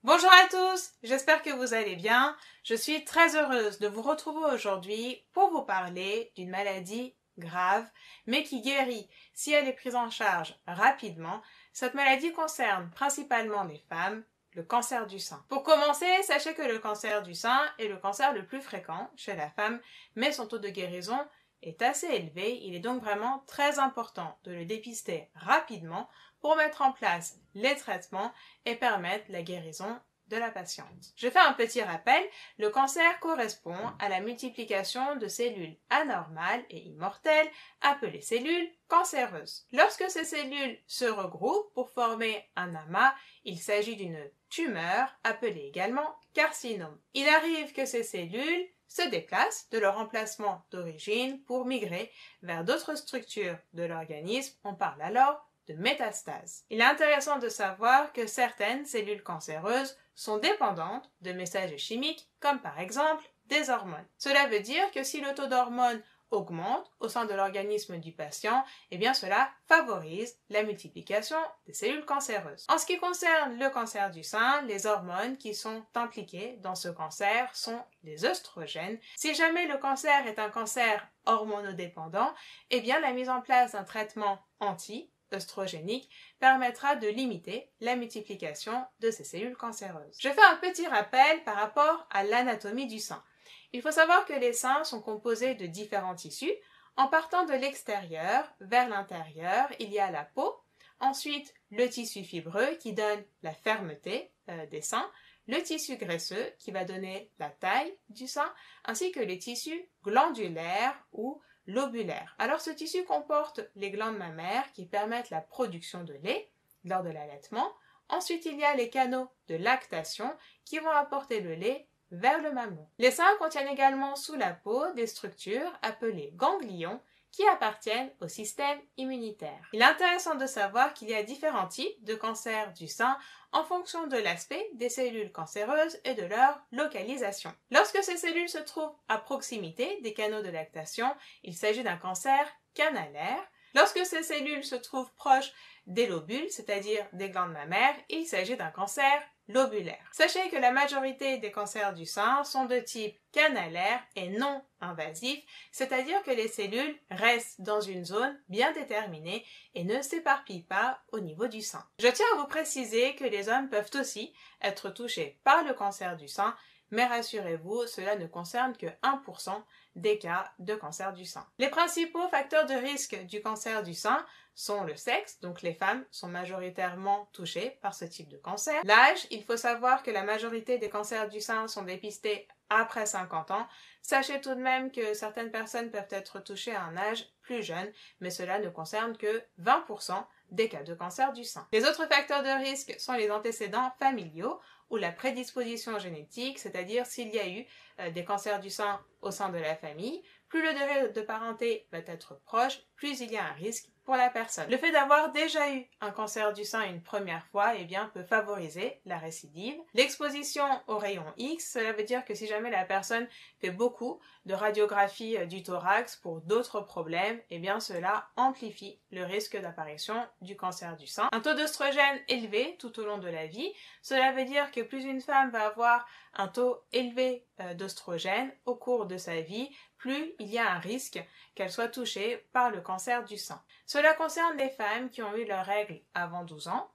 Bonjour à tous, j'espère que vous allez bien. Je suis très heureuse de vous retrouver aujourd'hui pour vous parler d'une maladie grave, mais qui guérit si elle est prise en charge rapidement. Cette maladie concerne principalement les femmes, le cancer du sein. Pour commencer, sachez que le cancer du sein est le cancer le plus fréquent chez la femme, mais son taux de guérison est assez élevé. Il est donc vraiment très important de le dépister rapidement pour mettre en place les traitements et permettre la guérison de la patiente. Je fais un petit rappel, le cancer correspond à la multiplication de cellules anormales et immortelles appelées cellules cancéreuses. Lorsque ces cellules se regroupent pour former un amas, il s'agit d'une tumeur appelée également carcinome. Il arrive que ces cellules se déplacent de leur emplacement d'origine pour migrer vers d'autres structures de l'organisme. On parle alors de métastases. Il est intéressant de savoir que certaines cellules cancéreuses sont dépendantes de messages chimiques comme par exemple des hormones. Cela veut dire que si le taux d'hormones augmente au sein de l'organisme du patient, eh bien cela favorise la multiplication des cellules cancéreuses. En ce qui concerne le cancer du sein, les hormones qui sont impliquées dans ce cancer sont les œstrogènes. Si jamais le cancer est un cancer hormonodépendant, eh bien la mise en place d'un traitement anti-œstrogénique permettra de limiter la multiplication de ces cellules cancéreuses. Je fais un petit rappel par rapport à l'anatomie du sein. Il faut savoir que les seins sont composés de différents tissus. En partant de l'extérieur vers l'intérieur, il y a la peau, ensuite le tissu fibreux qui donne la fermeté des seins, le tissu graisseux qui va donner la taille du sein, ainsi que les tissus glandulaires ou lobulaires. Alors ce tissu comporte les glandes mammaires qui permettent la production de lait lors de l'allaitement. Ensuite, il y a les canaux de lactation qui vont apporter le lait vers le mamelon. Les seins contiennent également sous la peau des structures appelées ganglions qui appartiennent au système immunitaire. Il est intéressant de savoir qu'il y a différents types de cancer du sein en fonction de l'aspect des cellules cancéreuses et de leur localisation. Lorsque ces cellules se trouvent à proximité des canaux de lactation, il s'agit d'un cancer canalaire. Lorsque ces cellules se trouvent proches des lobules, c'est-à-dire des glandes mammaires, il s'agit d'un cancer lobulaire. Sachez que la majorité des cancers du sein sont de type canalaire et non invasif, c'est-à-dire que les cellules restent dans une zone bien déterminée et ne s'éparpillent pas au niveau du sein. Je tiens à vous préciser que les hommes peuvent aussi être touchés par le cancer du sein, mais rassurez-vous, cela ne concerne que 1% des cas de cancer du sein. Les principaux facteurs de risque du cancer du sein sont le sexe, donc les femmes sont majoritairement touchées par ce type de cancer. L'âge, il faut savoir que la majorité des cancers du sein sont dépistés après 50 ans. Sachez tout de même que certaines personnes peuvent être touchées à un âge plus jeune, mais cela ne concerne que 20% des cas de cancer du sein. Les autres facteurs de risque sont les antécédents familiaux ou la prédisposition génétique, c'est-à-dire s'il y a eu des cancers du sein au sein de la famille, plus le degré de parenté va être proche, plus il y a un risque pour la personne. Le fait d'avoir déjà eu un cancer du sein une première fois, eh bien, peut favoriser la récidive. L'exposition aux rayons X, cela veut dire que si jamais la personne fait beaucoup de radiographie du thorax pour d'autres problèmes, eh bien, cela amplifie le risque d'apparition du cancer du sein. Un taux d'œstrogène élevé tout au long de la vie, cela veut dire que plus une femme va avoir un taux élevé d'œstrogène au cours de sa vie, plus il y a un risque qu'elle soit touchée par le cancer du sein. Cela concerne les femmes qui ont eu leurs règles avant 12 ans,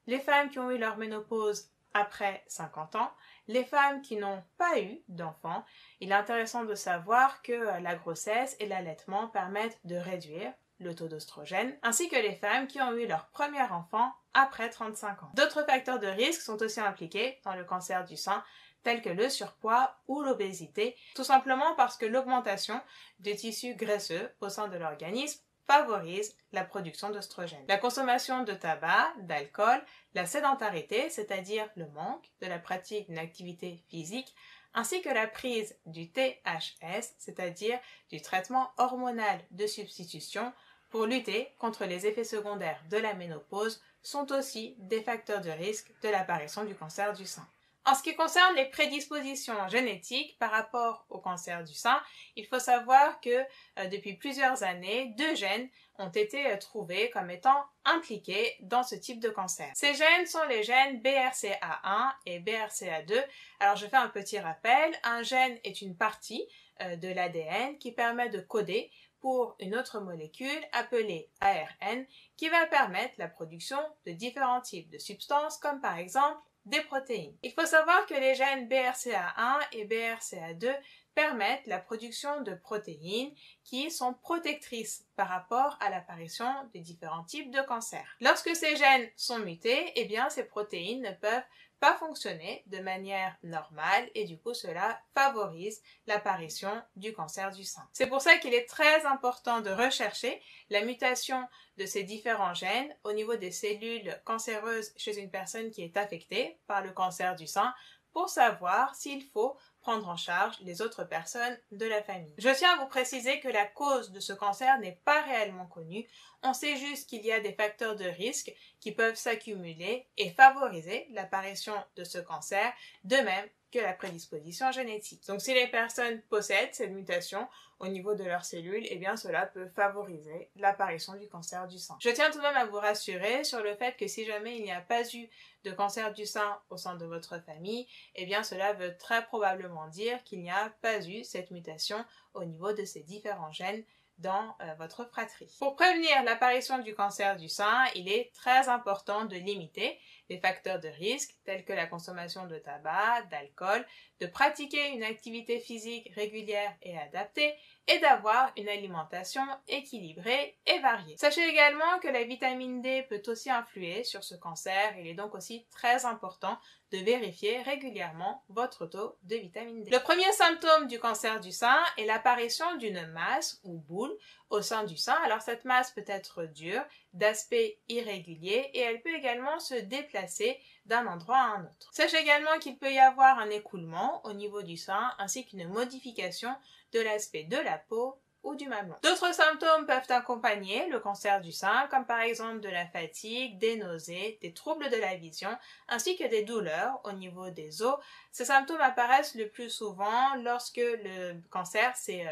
les femmes qui ont eu leur ménopause après 50 ans, les femmes qui n'ont pas eu d'enfants. Il est intéressant de savoir que la grossesse et l'allaitement permettent de réduire le taux d'œstrogène, ainsi que les femmes qui ont eu leur premier enfant après 35 ans. D'autres facteurs de risque sont aussi impliqués dans le cancer du sein, tels que le surpoids ou l'obésité, tout simplement parce que l'augmentation des tissus graisseux au sein de l'organisme favorise la production d'œstrogène. La consommation de tabac, d'alcool, la sédentarité, c'est-à-dire le manque de la pratique d'une activité physique, ainsi que la prise du THS, c'est-à-dire du traitement hormonal de substitution pour lutter contre les effets secondaires de la ménopause, sont aussi des facteurs de risque de l'apparition du cancer du sein. En ce qui concerne les prédispositions génétiques par rapport au cancer du sein, il faut savoir que depuis plusieurs années, 2 gènes ont été trouvés comme étant impliqués dans ce type de cancer. Ces gènes sont les gènes BRCA1 et BRCA2. Alors je fais un petit rappel, un gène est une partie de l'ADN qui permet de coder pour une autre molécule appelée ARN qui va permettre la production de différents types de substances comme par exemple des protéines. Il faut savoir que les gènes BRCA1 et BRCA2 permettent la production de protéines qui sont protectrices par rapport à l'apparition de différents types de cancers. Lorsque ces gènes sont mutés, eh bien ces protéines ne peuvent pas fonctionner de manière normale et du coup cela favorise l'apparition du cancer du sein. C'est pour ça qu'il est très important de rechercher la mutation de ces différents gènes au niveau des cellules cancéreuses chez une personne qui est affectée par le cancer du sein pour savoir s'il faut prendre en charge les autres personnes de la famille. Je tiens à vous préciser que la cause de ce cancer n'est pas réellement connue. On sait juste qu'il y a des facteurs de risque qui peuvent s'accumuler et favoriser l'apparition de ce cancer, de même que la prédisposition génétique. Donc si les personnes possèdent cette mutation au niveau de leurs cellules, eh bien cela peut favoriser l'apparition du cancer du sein. Je tiens tout de même à vous rassurer sur le fait que si jamais il n'y a pas eu de cancer du sein au sein de votre famille, eh bien cela veut très probablement dire qu'il n'y a pas eu cette mutation au niveau de ces différents gènes dans votre fratrie. Pour prévenir l'apparition du cancer du sein, il est très important de limiter les facteurs de risque tels que la consommation de tabac, d'alcool, de pratiquer une activité physique régulière et adaptée et d'avoir une alimentation équilibrée et variée. Sachez également que la vitamine D peut aussi influer sur ce cancer. Il est donc aussi très important de vérifier régulièrement votre taux de vitamine D. Le premier symptôme du cancer du sein est l'apparition d'une masse ou boule au sein du sein. Alors cette masse peut être dure, d'aspect irrégulier et elle peut également se déplacer d'un endroit à un autre. Sachez également qu'il peut y avoir un écoulement au niveau du sein ainsi qu'une modification de l'aspect de la peau ou du mamelon. D'autres symptômes peuvent accompagner le cancer du sein, comme par exemple de la fatigue, des nausées, des troubles de la vision, ainsi que des douleurs au niveau des os. Ces symptômes apparaissent le plus souvent lorsque le cancer s'est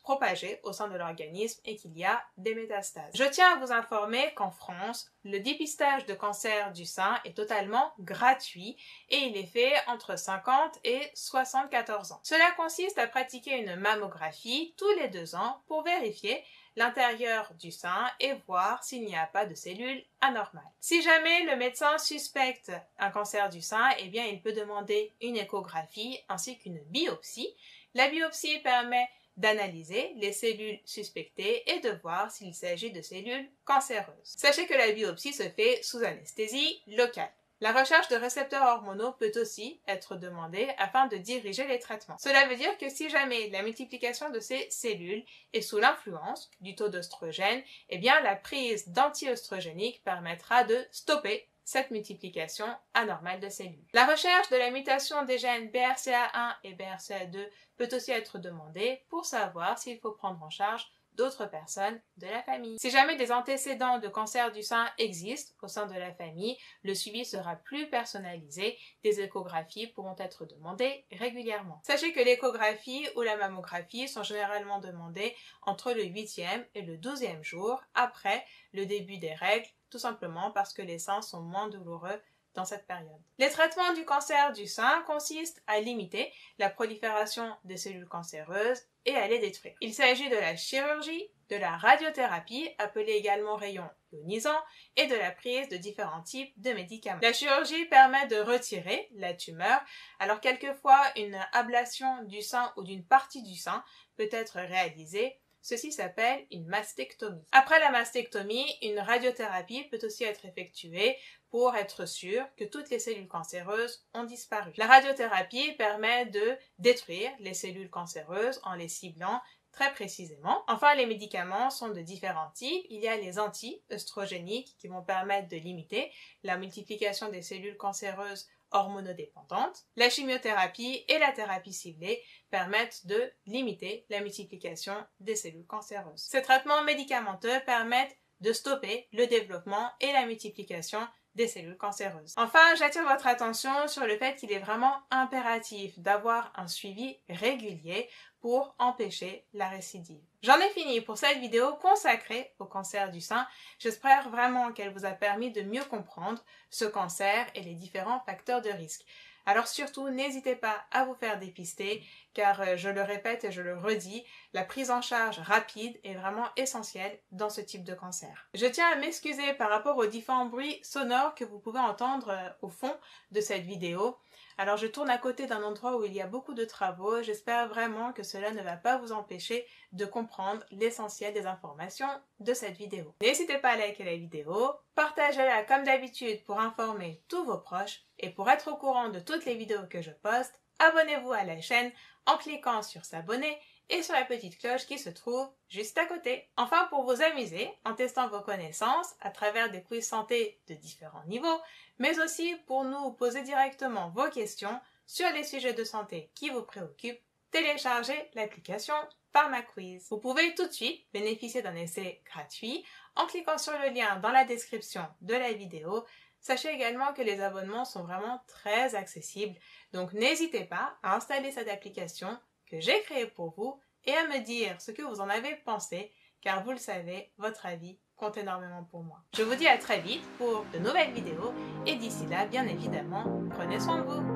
propagé au sein de l'organisme et qu'il y a des métastases. Je tiens à vous informer qu'en France, le dépistage de cancer du sein est totalement gratuit et il est fait entre 50 et 74 ans. Cela consiste à pratiquer une mammographie tous les 2 ans pour vérifier l'intérieur du sein et voir s'il n'y a pas de cellules anormales. Si jamais le médecin suspecte un cancer du sein, eh bien il peut demander une échographie ainsi qu'une biopsie. La biopsie permet d'analyser les cellules suspectées et de voir s'il s'agit de cellules cancéreuses. Sachez que la biopsie se fait sous anesthésie locale. La recherche de récepteurs hormonaux peut aussi être demandée afin de diriger les traitements. Cela veut dire que si jamais la multiplication de ces cellules est sous l'influence du taux d'œstrogène, eh bien la prise d'anti-œstrogéniques permettra de stopper cette multiplication anormale de cellules. La recherche de la mutation des gènes BRCA1 et BRCA2 peut aussi être demandée pour savoir s'il faut prendre en charge d'autres personnes de la famille. Si jamais des antécédents de cancer du sein existent au sein de la famille, le suivi sera plus personnalisé. Des échographies pourront être demandées régulièrement. Sachez que l'échographie ou la mammographie sont généralement demandées entre le 8e et le 12e jour après le début des règles, tout simplement parce que les seins sont moins douloureux dans cette période. Les traitements du cancer du sein consistent à limiter la prolifération des cellules cancéreuses et à les détruire. Il s'agit de la chirurgie, de la radiothérapie, appelée également rayon ionisant, et de la prise de différents types de médicaments. La chirurgie permet de retirer la tumeur, alors quelquefois une ablation du sein ou d'une partie du sein peut être réalisée. Ceci s'appelle une mastectomie. Après la mastectomie, une radiothérapie peut aussi être effectuée pour être sûr que toutes les cellules cancéreuses ont disparu. La radiothérapie permet de détruire les cellules cancéreuses en les ciblant très précisément. Enfin, les médicaments sont de différents types. Il y a les anti-œstrogéniques qui vont permettre de limiter la multiplication des cellules cancéreuses hormonodépendantes. La chimiothérapie et la thérapie ciblée permettent de limiter la multiplication des cellules cancéreuses. Ces traitements médicamenteux permettent de stopper le développement et la multiplication des cellules cancéreuses. Enfin, j'attire votre attention sur le fait qu'il est vraiment impératif d'avoir un suivi régulier pour empêcher la récidive. J'en ai fini pour cette vidéo consacrée au cancer du sein. J'espère vraiment qu'elle vous a permis de mieux comprendre ce cancer et les différents facteurs de risque. Alors surtout, n'hésitez pas à vous faire dépister, car je le répète et je le redis, la prise en charge rapide est vraiment essentielle dans ce type de cancer. Je tiens à m'excuser par rapport aux différents bruits sonores que vous pouvez entendre au fond de cette vidéo. Alors je tourne à côté d'un endroit où il y a beaucoup de travaux, j'espère vraiment que cela ne va pas vous empêcher de comprendre l'essentiel des informations de cette vidéo. N'hésitez pas à liker la vidéo, partagez-la comme d'habitude pour informer tous vos proches et pour être au courant de toutes les vidéos que je poste, abonnez-vous à la chaîne en cliquant sur s'abonner et sur la petite cloche qui se trouve juste à côté. Enfin, pour vous amuser en testant vos connaissances à travers des quiz santé de différents niveaux, mais aussi pour nous poser directement vos questions sur les sujets de santé qui vous préoccupent, téléchargez l'application PharmaQuiz. Vous pouvez tout de suite bénéficier d'un essai gratuit en cliquant sur le lien dans la description de la vidéo. Sachez également que les abonnements sont vraiment très accessibles, donc n'hésitez pas à installer cette application que j'ai créée pour vous et à me dire ce que vous en avez pensé, car vous le savez, votre avis compte énormément pour moi. Je vous dis à très vite pour de nouvelles vidéos et d'ici là, bien évidemment, prenez soin de vous.